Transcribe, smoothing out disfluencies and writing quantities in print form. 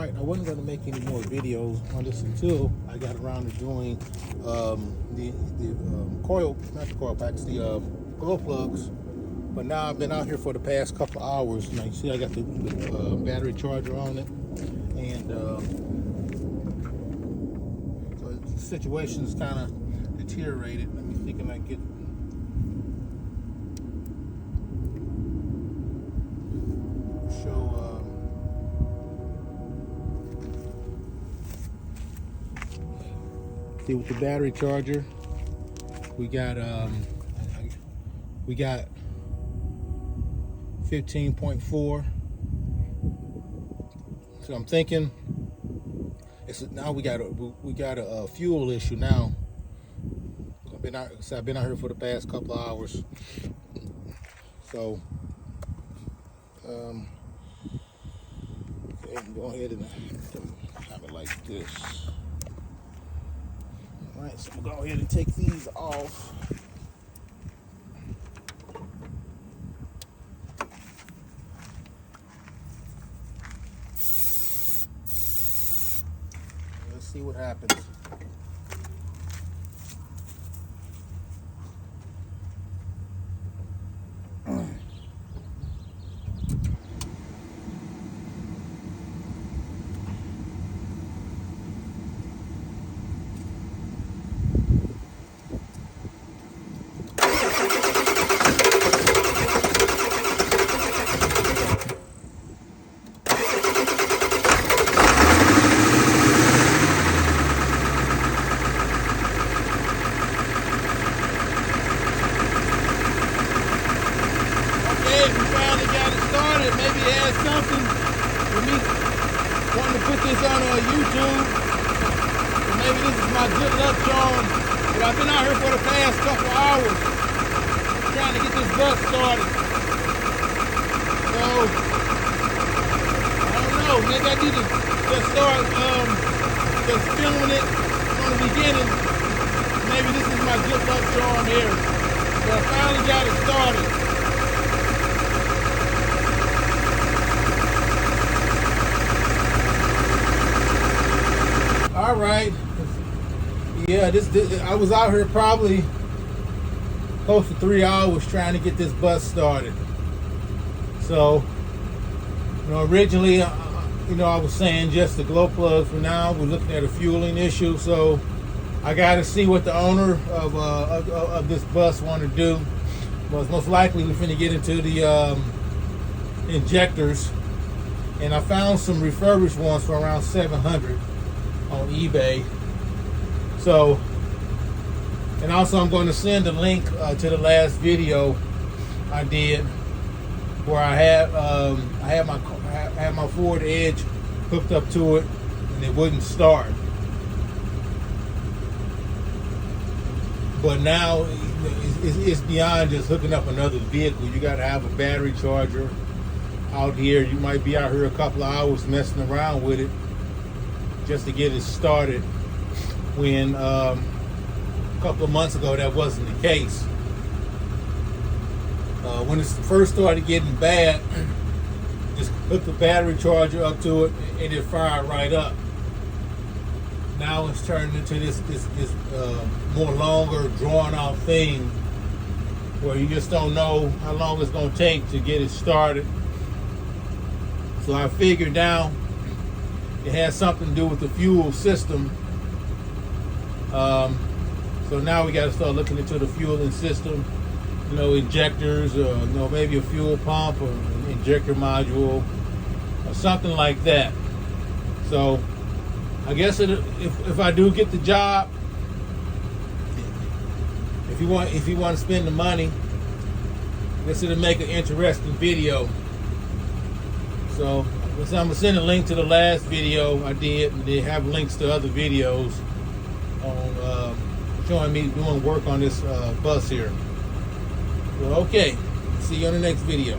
Alright, I wasn't going to make any more videos on this until I got around to doing the coil, not the coil packs, the glow plugs. But now I've been out here for the past couple of hours. Now you see I got the battery charger on it. And so the situation's kind of deteriorated. Let me see if I can get... See, with the battery charger, we got 15.4. So I'm thinking now we got a fuel issue now. I've been out here for the past couple of hours. So okay, go ahead and have it like this. All right, so we'll go ahead and take these off. Let's see what happens. Maybe add something for me wanting to put this on YouTube. So maybe this is my good luck charm. But I've been out here for the past couple hours trying to get this bus started. So I don't know. Maybe I need to just start just filming it from the beginning. Maybe this is my good luck charm here. So I finally got it started. All right, yeah, this I was out here probably close to 3 hours trying to get this bus started. So, originally, I was saying just the glow plugs. For now, we're looking at a fueling issue. So, I got to see what the owner of this bus want to do. Well, most likely we're finna get into the injectors, and I found some refurbished ones for around $700. On eBay. So, and also I'm going to send a link to the last video I did where I had my Ford Edge hooked up to it and it wouldn't start. But now it's beyond just hooking up another vehicle. You got to have a battery charger out here. You might be out here a couple of hours messing around with it just to get it started, when a couple of months ago that wasn't the case. When it first started getting bad, just hook the battery charger up to it and it fired right up. Now it's turned into this more longer, drawn out thing where you just don't know how long it's going to take to get it started. So I figured now it has something to do with the fuel system. So now we got to start looking into the fueling system, injectors, maybe a fuel pump or an injector module or something like that. So I guess if I do get the job, if you want to spend the money, I guess it'll make an interesting video. So I'm going to send a link to the last video I did, and they have links to other videos on showing me doing work on this bus here. Well, okay, see you on the next video.